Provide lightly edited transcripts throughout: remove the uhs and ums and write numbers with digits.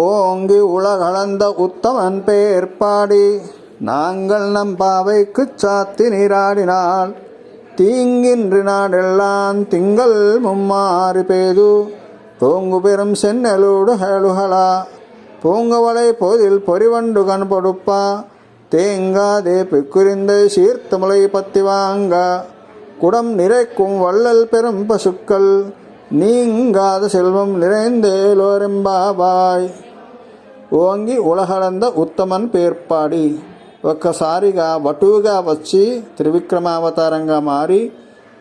ஓங்கி உலகளந்த உத்தமன் பெயர் பாடி நாங்கள் நம் பாவைக்கு சாத்தி நீராடினால் தீங்கின்றி நாடெல்லாம் திங்கள் மும்மாறி பேது தோங்கு பெரும் சென்னலூடு ஹேளுகளா பூங்கவளை போதில் பொறிவண்டு கண்பொடுப்பா தேங்காதே பிக்குரிந்த சீர்த்தமுலை பத்தி வாங்க குடம் நிறைக்கும் வள்ளல் பெரும் பசுக்கள் நீங்காத செல்வம் நிறைந்தேలోరెంబాబాయ్. ఓంగి ఉలహలంద ఉత్తమన్ పేర్పాడి ఒక్కసారిగా వటువుగా వచ్చి త్రివిక్రమావతారంగా మారి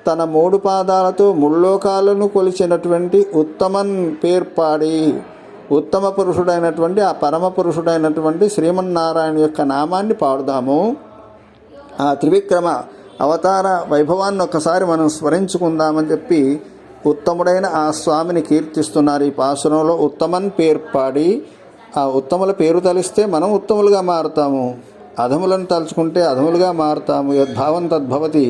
తన 3 పాదాలతో ముల్లోకాలను కొలిచినటువంటి ఉత్తమన్ పేర్పాడి ఉత్తమ పురుషుడైనటువంటి ఆ పరమ పురుషుడైనటువంటి శ్రీమన్నారాయణ యొక్క నామాన్ని పాడుదాము. ఆ త్రివిక్రమ అవతార వైభవాన్ని ఒక్కసారి మనం స్మరించుకుందామని చెప్పి ఉత్తముడైన ఆ స్వామిని కీర్తిస్తున్నారు ఈ పాసురంలో. ఉత్తమన్ పేర్పాడి, ఆ ఉత్తముల పేరు తలిస్తే మనం ఉత్తములుగా మారుతాము, అధములను తలుచుకుంటే అధములుగా మారుతాము. యద్భావం తద్భవతి.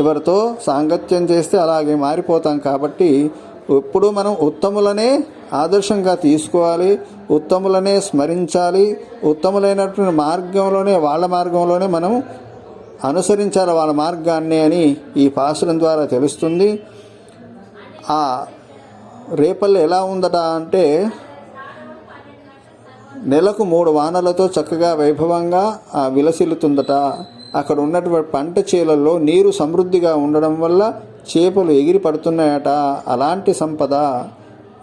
ఎవరితో సాంగత్యం చేస్తే అలాగే మారిపోతాం. కాబట్టి ఎప్పుడూ మనం ఉత్తములనే ఆదర్శంగా తీసుకోవాలి, ఉత్తములనే స్మరించాలి, ఉత్తములైనటువంటి మార్గంలోనే వాళ్ళ మార్గంలోనే మనం అనుసరించాలి వాళ్ళ మార్గాన్ని అని ఈ పాసురం ద్వారా తెలుస్తుంది. ఆ రేపల్లి ఎలా ఉందట అంటే నెలకు 3 వానలతో చక్కగా వైభవంగా విలసిల్లుతుందట. అక్కడ ఉన్నటువంటి పంట చేలల్లో నీరు సమృద్ధిగా ఉండడం వల్ల చేపలు ఎగిరి పడుతున్నాయట. అలాంటి సంపద,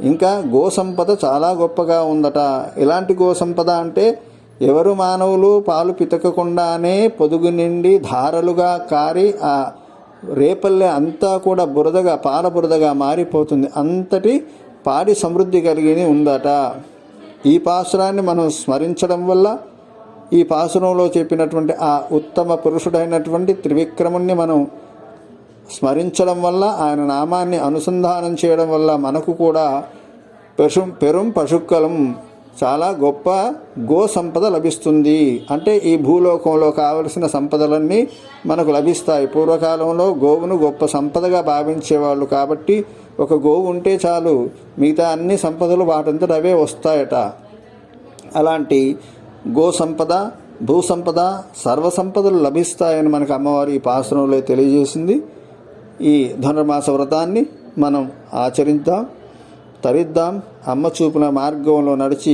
ఇంకా గో సంపద చాలా గొప్పగా ఉందట. ఎలాంటి గో సంపద అంటే ఎవరు మానవులు పాలు పితకకుండానే పొదుగు నిండి ధారలుగా కారి ఆ రేపల్లె అంతా కూడా బురదగా పాల బురదగా మారిపోతుంది. అంతటి పాడి సమృద్ధి కలిగి ఉందట. ఈ పాసురాన్ని మనం స్మరించడం వల్ల, ఈ పాసురంలో చెప్పినటువంటి ఆ ఉత్తమ పురుషుడైనటువంటి త్రివిక్రముణ్ణి మనం స్మరించడం వల్ల, ఆయన నామాన్ని అనుసంధానం చేయడం వల్ల మనకు కూడా పెరుం పశుక్కలం చాలా గొప్ప గో సంపద లభిస్తుంది. అంటే ఈ భూలోకంలో కావలసిన సంపదలన్నీ మనకు లభిస్తాయి. పూర్వకాలంలో గోవును గొప్ప సంపదగా భావించేవాళ్ళు. కాబట్టి ఒక గోవు ఉంటే చాలు, మిగతా అన్ని సంపదలు వాటంతట అవే వస్తాయట. అలాంటి గో సంపద, భూ సంపద, సర్వసంపదలు లభిస్తాయని మనకు అమ్మవారి ఈ పాసురంలో తెలియజేసింది. ఈ ధనుర్మాస వ్రతాన్ని మనం ఆచరిద్దాం, తరిద్దాం. అమ్మ చూపిన మార్గంలో నడిచి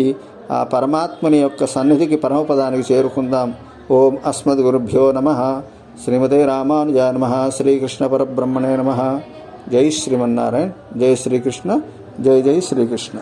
ఆ పరమాత్మని యొక్క సన్నిధికి పరమపదానికి చేరుకుందాం. ఓం అస్మద్ గురుభ్యో నమః. శ్రీమతే రామానుజాయ నమః. శ్రీకృష్ణ పరబ్రహ్మణే నమః. జై శ్రీమన్నారాయణ. జై శ్రీకృష్ణ. జై జై శ్రీకృష్ణ.